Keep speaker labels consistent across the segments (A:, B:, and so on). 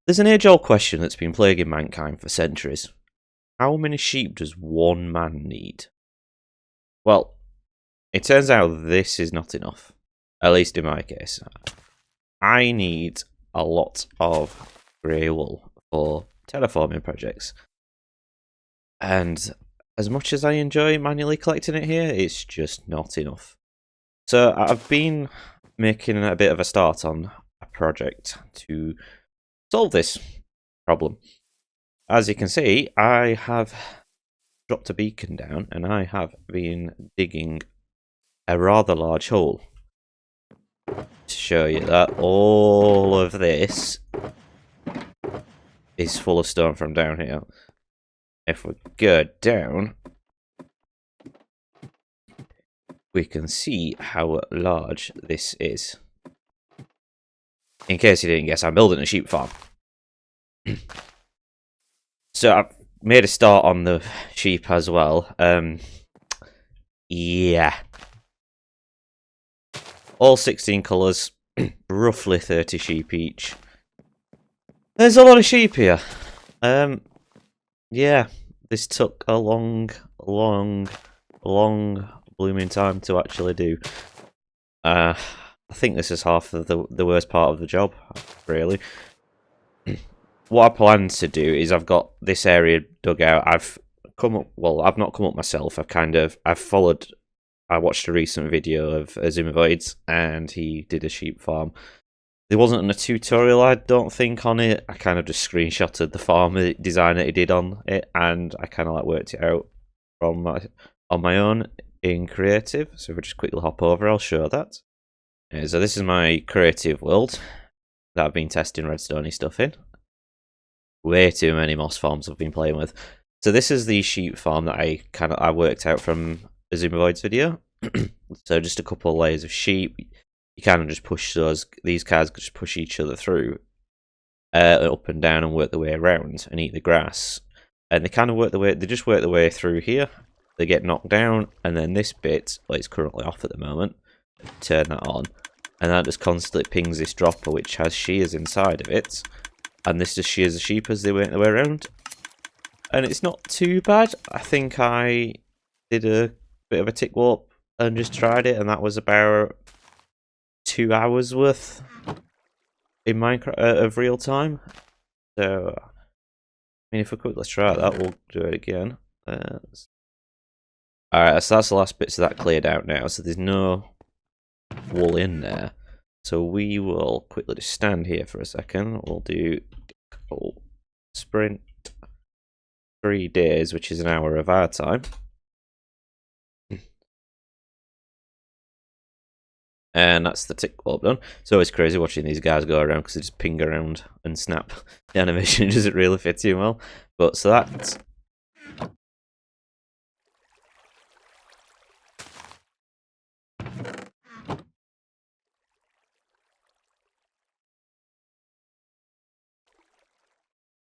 A: There's an age-old question that's been plaguing mankind for centuries. How many sheep does one man need? Well, it turns out this is not enough. At least in my case. I need a lot of grey wool for terraforming projects. And as much as I enjoy manually collecting it here, it's just not enough. So I've been making a bit of a start on a project to solve this problem. As you can see, I have dropped a beacon down and I have been digging a rather large hole to show you that all of this is full of stone from down here. If we go down, we can see how large this is. In case you didn't guess, I'm building a sheep farm. So I've made a start on the sheep as well. Yeah. All 16 colours, roughly 30 sheep each. There's a lot of sheep here. Yeah, this took a long blooming time to actually do. I think this is half of the worst part of the job, really. What I plan to do is I've got this area dug out. I've come up, well, I've not come up myself. I watched a recent video of Azumovoid's and he did a sheep farm. There wasn't a tutorial, I don't think, on it. I kind of just screenshotted the farm design that he did on it, and I kind of like worked it out on my own in creative. So if we just quickly hop over, I'll show that. So this is my creative world that I've been testing redstone stuff in. Way too many moss farms I've been playing with. So this is the sheep farm that I worked out from Azumovoid's video. So just a couple of layers of sheep. You kind of just push these cars just push each other through, up and down, and work their way around and eat the grass. And they kind of just work their way through here. They get knocked down, and then this bit, well, it's currently off at the moment. Turn that on, and that just constantly pings this dropper, which has shears inside of it. And this just shears the sheep as they work their way around. And it's not too bad. I think I did a bit of a tick warp and just tried it, and that was about 2 hours worth in Minecraft of real time. So, I mean, if we quickly try that, we'll do it again. Alright, so that's the last bits of that cleared out now. So there's no wool in there. So we will quickly just stand here for a second. We'll do sprint 3 days, which is an hour of our time. And that's the tick warp done. It's always crazy watching these guys go around because they just ping around and snap. The animation doesn't really fit in well. But so that's...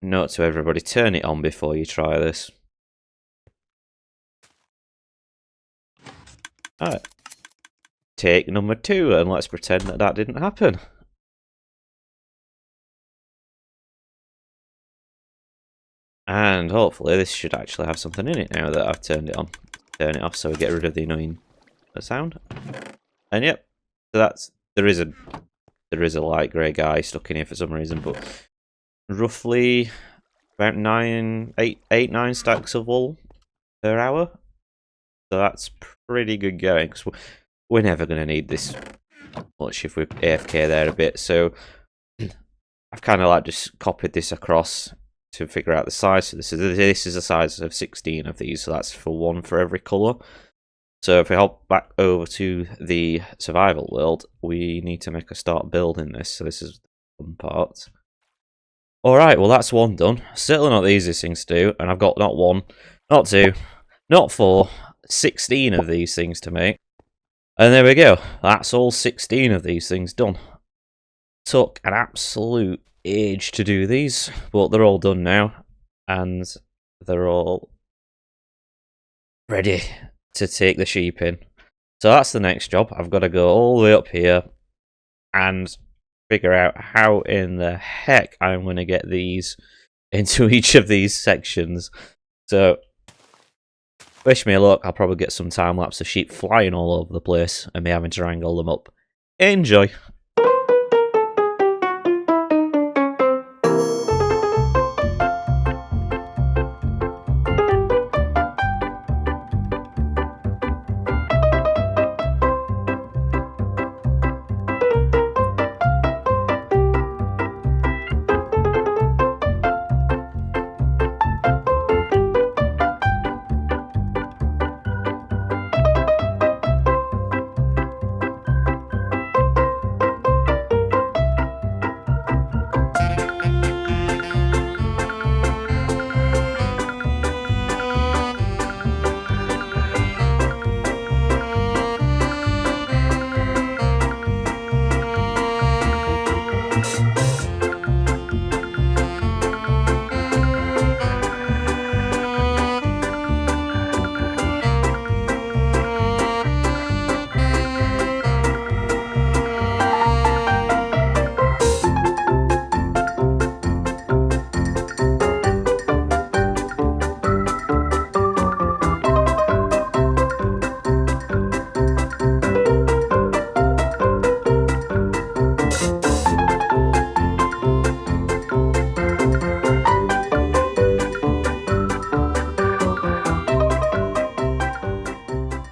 A: Note to everybody, turn it on before you try this. Alright. Take number 2, and let's pretend that that didn't happen. And hopefully this should actually have something in it now that I've turned it on. Turn it off so we get rid of the annoying sound. And yep, so that's there is a light grey guy stuck in here for some reason, but roughly about 9 stacks of wool per hour. So that's pretty good going, because we're never going to need this much if we're AFK there a bit. So I've kind of like just copied this across to figure out the size. So this is the size of 16 of these, so that's for 1 for every colour. So if we hop back over to the survival world, we need to make a start building this. So this is the fun part. Alright, well that's 1 done. Certainly not the easiest things to do, and I've got not 1, not 2, not 4, 16 of these things to make. And there we go. That's all 16 of these things done. Took an absolute age to do these, but they're all done now. And they're all ready to take the sheep in. So that's the next job. I've got to go all the way up here and figure out how in the heck I'm going to get these into each of these sections. So, wish me luck. I'll probably get some time lapse of sheep flying all over the place and me having to wrangle them up. Enjoy.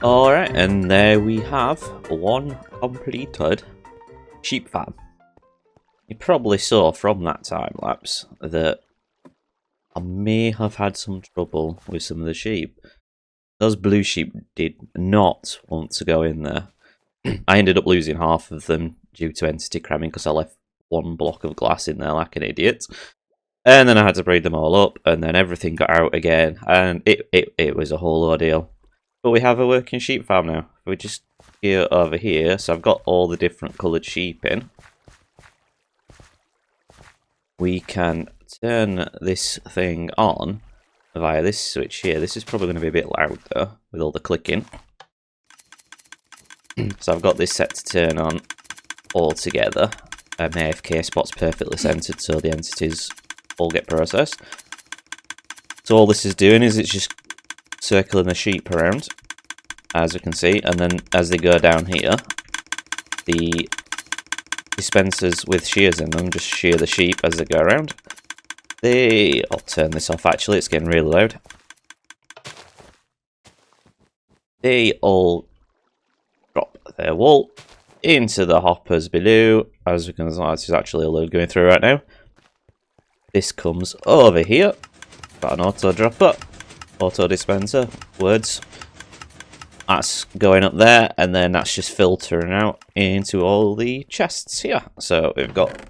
A: Alright, and there we have one completed sheep farm. You probably saw from that time lapse that I may have had some trouble with some of the sheep. Those blue sheep did not want to go in there. I ended up losing half of them due to entity cramming because I left one block of glass in there like an idiot. And then I had to breed them all up, and then everything got out again, and it was a whole ordeal. But we have a working sheep farm now. We just go over here, so I've got all the different coloured sheep in. We can turn this thing on via this switch here. This is probably going to be a bit loud though, with all the clicking. So I've got this set to turn on all together. My AFK spot's perfectly centered, so the entities all get processed. So all this is doing is it's just circling the sheep around, as we can see, and then as they go down here, the dispensers with shears in them just shear the sheep as they go around. I'll turn this off actually, it's getting really loud. They all drop their wool into the hoppers below. As we can see, there's actually a load going through right now. This comes over here. Got an auto dropper, auto dispenser, words. That's going up there, and then that's just filtering out into all the chests here. So we've got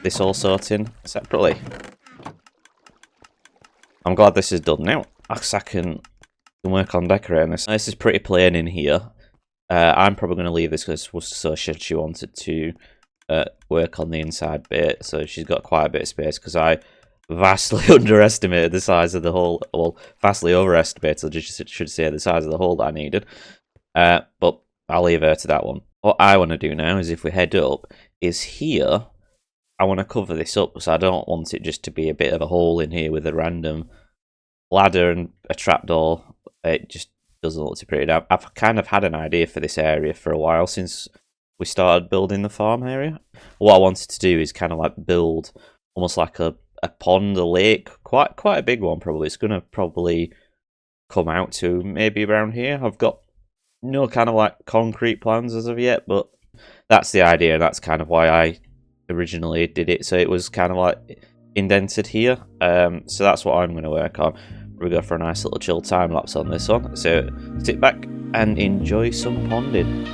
A: this all sorting separately. I'm glad this is done now, because I can work on decorating this. This is pretty plain in here. I'm probably going to leave this because so she wanted to work on the inside bit, so she's got quite a bit of space, because I vastly underestimated the size of the hole, well, vastly overestimated, I should say, the size of the hole that I needed. But I'll leave her to that one. What I want to do now is, if we head up, is here, I want to cover this up, so I don't want it just to be a bit of a hole in here with a random ladder and a trapdoor. It just doesn't look too pretty. I've kind of had an idea for this area for a while, since we started building the farm area. What I wanted to do is kind of like build almost like a pond, a lake, quite a big one probably. It's going to probably come out to maybe around here. I've got no kind of like concrete plans as of yet, but that's the idea, and that's kind of why I originally did it. So it was kind of like indented here. So that's what I'm going to work on. We'll go for a nice little chill time lapse on this one. So sit back and enjoy some ponding.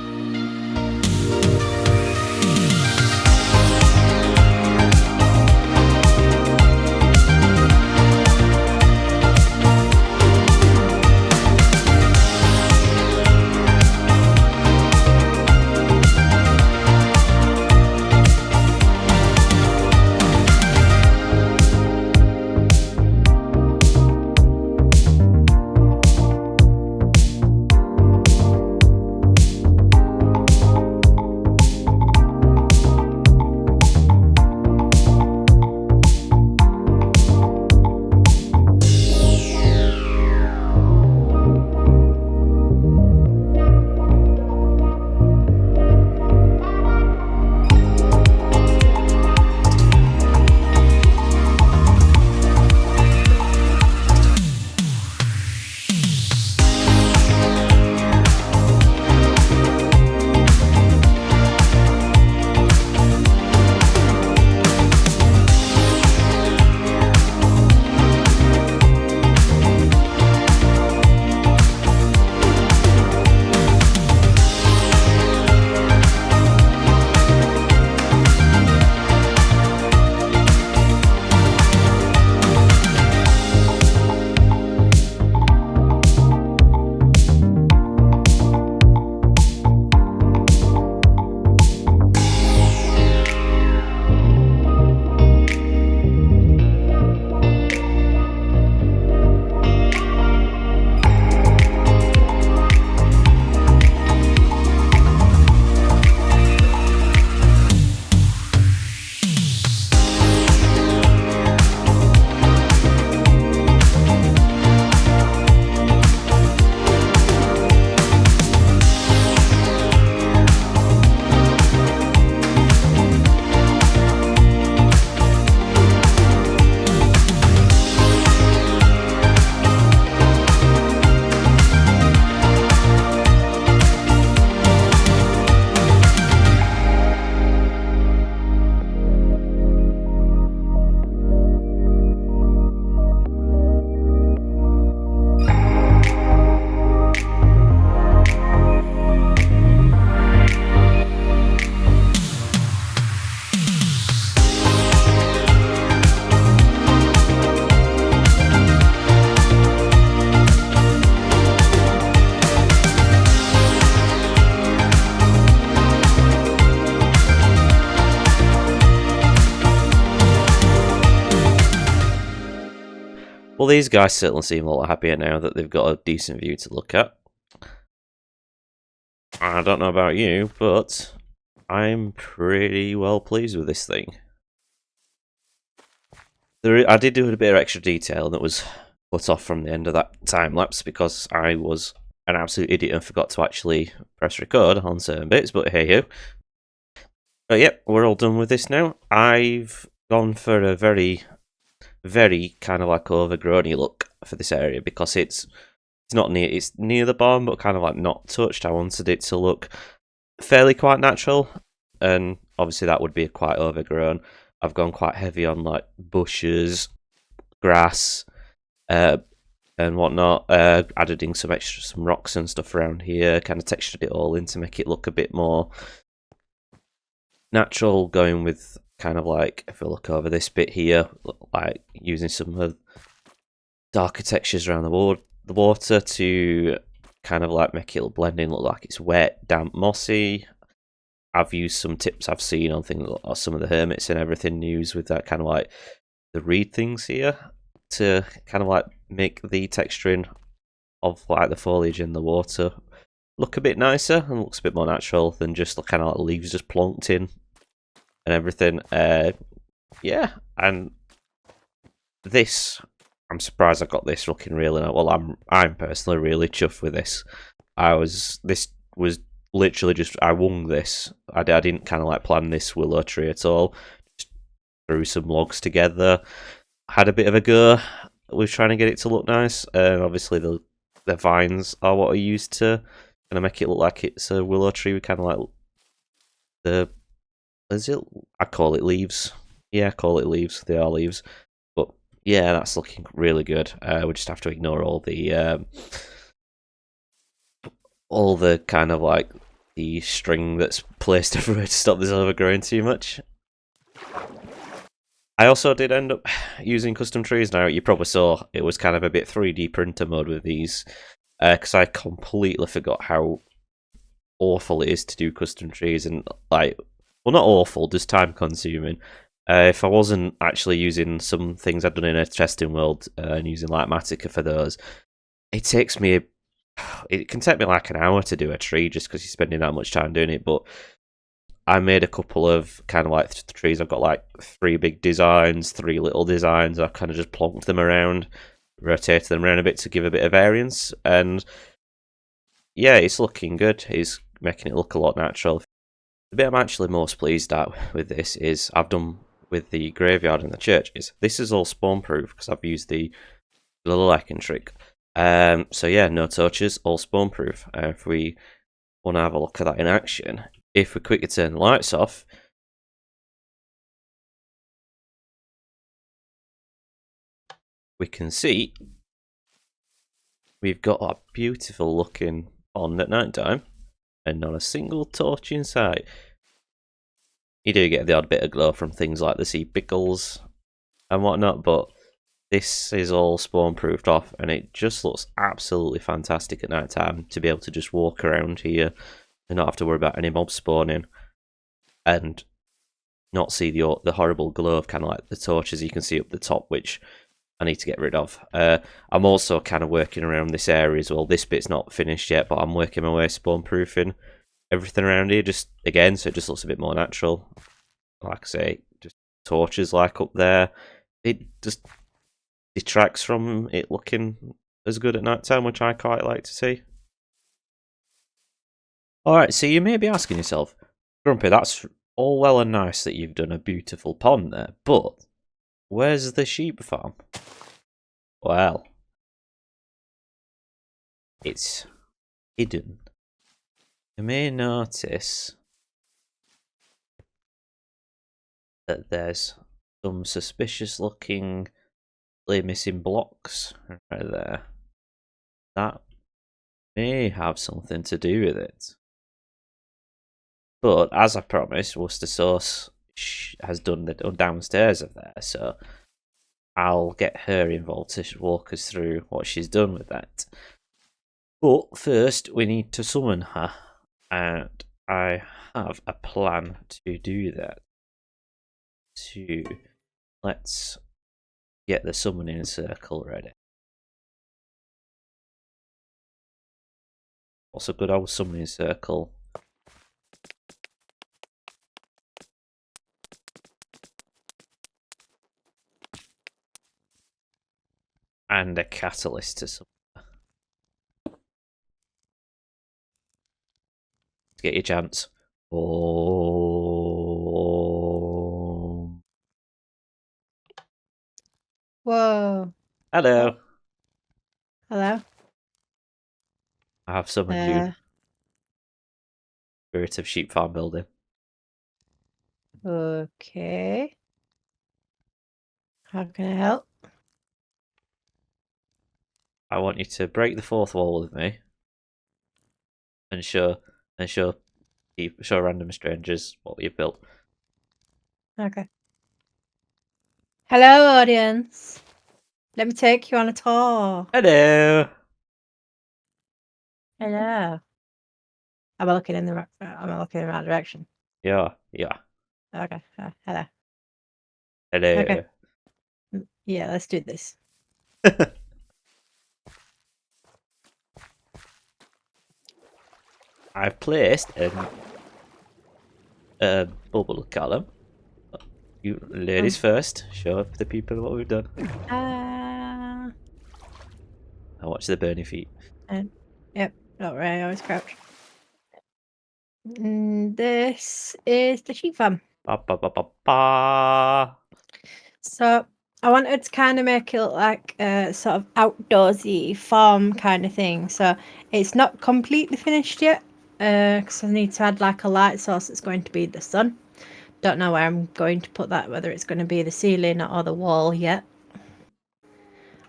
A: Well, these guys certainly seem a lot happier now that they've got a decent view to look at. I don't know about you, but I'm pretty well pleased with this thing. I did do a bit of extra detail that was cut off from the end of that time lapse because I was an absolute idiot and forgot to actually press record on certain bits, but hey ho. But yep, we're all done with this now. I've gone for a very, very kind of like overgrown-y look for this area because it's near the bottom, but kind of like not touched. I wanted it to look fairly quite natural, and obviously that would be quite overgrown. I've gone quite heavy on like bushes, grass, and whatnot. Added in some rocks and stuff around here. Kind of textured it all in to make it look a bit more natural. Going with kind of like, if I look over this bit here, like using some of darker textures around the water to kind of like make it blend in, look like it's wet, damp, mossy. I've used some tips I've seen on things or some of the hermits and everything use with that kind of like the reed things here to kind of like make the texturing of like the foliage in the water look a bit nicer and looks a bit more natural than just kind of like leaves just plonked in and everything. Yeah, and this, I'm surprised I got this looking really nice. Well, I'm personally really chuffed with this. This was literally just, I wung this. I didn't kind of like plan this willow tree at all. Just threw some logs together, had a bit of a go with trying to get it to look nice, and obviously the vines are what I used to kind of make it look like it's a willow tree with kind of like I call it leaves. Yeah, I call it leaves. They are leaves. But yeah, that's looking really good. We just have to ignore all the kind of like the string that's placed everywhere to stop this overgrowing too much. I also did end up using custom trees. Now, you probably saw it was kind of a bit 3D printer mode with these, because I completely forgot how awful it is to do custom trees, and like, well, not awful, just time consuming. If I wasn't actually using some things I'd done in a testing world and using like Matica for those, it can take me like an hour to do a tree just because you're spending that much time doing it. But I made a couple of kind of like trees. I've got like 3 big designs, 3 little designs. I kind of just plonked them around, rotated them around a bit to give a bit of variance. And yeah, it's looking good. It's making it look a lot natural. The bit I'm actually most pleased at with this is I've done with the graveyard and the churches. This is all spawn proof because I've used the little lichen trick. So yeah, no torches, all spawn proof. If we want to have a look at that in action, if we quickly turn the lights off, we can see we've got a beautiful looking pond at night time and not a single torch in sight. You do get the odd bit of glow from things like the sea pickles and whatnot, but this is all spawn proofed off and it just looks absolutely fantastic at night time to be able to just walk around here and not have to worry about any mobs spawning and not see the horrible glow of kind of like the torches you can see up the top, which I need to get rid of. I'm also kind of working around this area as well. This bit's not finished yet, but I'm working my way spawn proofing everything around here just again so it just looks a bit more natural. Like I say, just torches like up there. It just detracts from it looking as good at night time, which I quite like to see. Alright, so you may be asking yourself, Grumpy, that's all well and nice that you've done a beautiful pond there, but where's the sheep farm? Well, it's hidden. You may notice that there's some suspicious looking missing blocks right there. That may have something to do with it. But as I promised, Worcester Sauce has done the downstairs of there, so I'll get her involved to walk us through what she's done with that. But first, we need to summon her, and I have a plan to do that. Let's Get the summoning circle ready. What's a good old summoning circle? And a catalyst to summon. Get your chance. Oh.
B: Whoa.
A: Hello.
B: Oh. Hello.
A: I have summoned you. Spirit of Sheep Farm Building.
B: Okay. How can I help?
A: I want you to break the fourth wall with me and show random strangers what you've built.
B: Okay. Hello, audience. Let me take you on a tour.
A: Hello.
B: Hello. Am I looking in the right direction?
A: Yeah.
B: Okay. Hello.
A: Hello.
B: Okay. Yeah, let's do this.
A: I've placed a bubble column. You ladies first. Show up the people what we've done.
B: Uh,
A: I watch the burning feet.
B: Yep. Not right. I always crouch. This is the sheep farm.
A: Ba ba ba ba ba.
B: So I wanted to kind of make it look like a sort of outdoorsy farm kind of thing. So it's not completely finished yet because I need to add like a light source that's going to be the sun. Don't know where I'm going to put that, whether it's going to be the ceiling or the wall yet.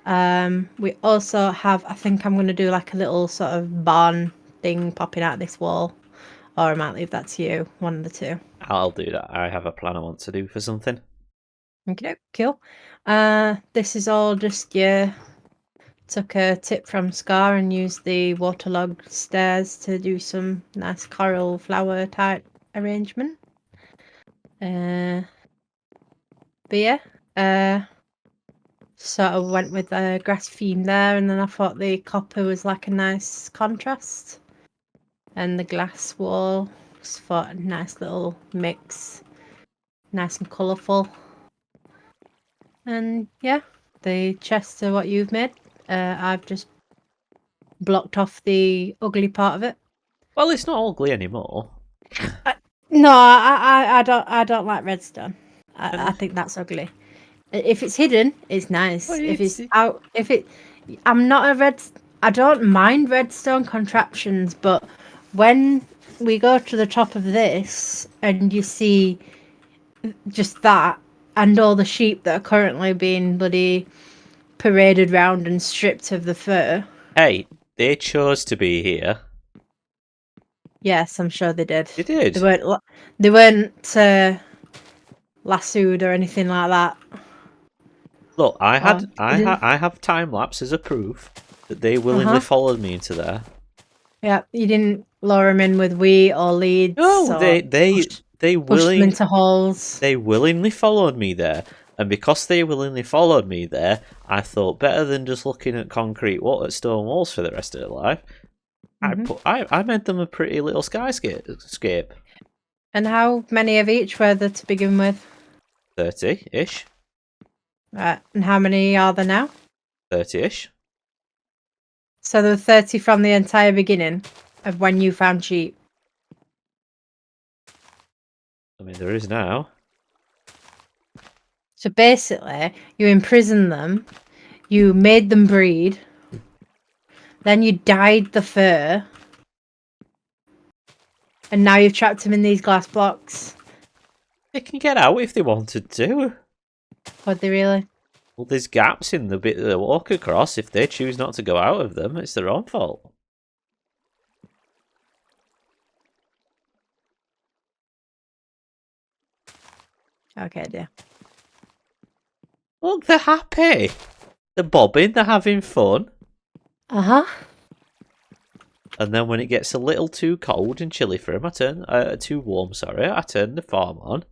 B: We also have, I think I'm going to do like a little sort of barn thing popping out this wall. Or I might leave that to you, one of the two.
A: I'll do that. I have a plan I want to do for something.
B: Okay, cool. This is all just took a tip from Scar and used the waterlogged stairs to do some nice coral flower type arrangement. But yeah, sort of went with a grass theme there, and then I thought the copper was like a nice contrast, and the glass wall just thought a nice little mix, nice and colourful. And yeah, the chests are what you've made. I've just blocked off the ugly part of it.
A: Well, it's not ugly anymore.
B: No, I don't like redstone. I think that's ugly. If it's hidden, it's nice.
A: Well,
B: If it's out, I'm not a red. I don't mind redstone contraptions, but when we go to the top of this and you see just that and all the sheep that are currently being bloody paraded round and stripped of the fur.
A: Hey, they chose to be here.
B: Yes, I'm sure they did.
A: They did.
B: They weren't lassoed or anything like that.
A: Look, I
B: Oh,
A: have time lapse as a proof that they willingly followed me into there.
B: Yeah, you didn't lure them in with wheat or leads.
A: No,
B: Or push them into holes.
A: they willingly followed me there, and because they willingly followed me there, I thought better than just looking at concrete stone walls for the rest of their life. I made them a pretty little skyscape.
B: And how many of each were there to begin with?
A: 30-ish.
B: Right, and how many are there now?
A: 30-ish.
B: So there were 30 from the entire beginning of when you found sheep.
A: I mean, there is now.
B: So basically, you imprisoned them, you made them breed, then you dyed the fur, and now you've trapped them in these glass blocks.
A: They can get out if they wanted to.
B: Would they really?
A: Well, there's gaps in the bit that they walk across. If they choose not to go out of them, it's their own fault.
B: Okay, dear.
A: Look, they're happy. They're bobbing, they're having fun.
B: Uh-huh.
A: And then when it gets a little too cold and chilly for them, too warm, sorry, I turn the farm on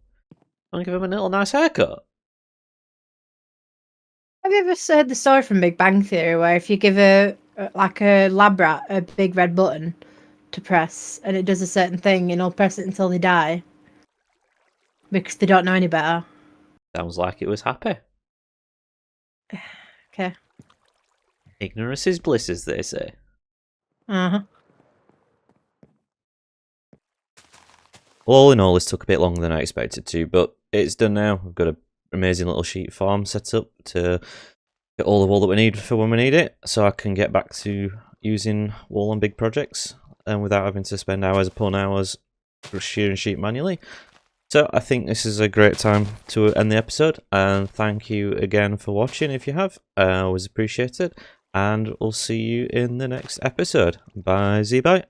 A: and give them a little nice haircut.
B: Have you ever heard the story from Big Bang Theory where if you give like a lab rat a big red button to press and it does a certain thing and it'll press it until they die because they don't know any better?
A: Sounds like it was happy.
B: Okay.
A: Ignorance is bliss, as they say.
B: Uh-huh.
A: Well, all in all, this took a bit longer than I expected to, but it's done now. We've got an amazing little sheep farm set up to get all the wool that we need for when we need it, so I can get back to using wool on big projects and without having to spend hours upon hours shearing sheep manually. So I think this is a great time to end the episode, and thank you again for watching if you have. I always appreciate it, and we'll see you in the next episode. Bye, Z-bye.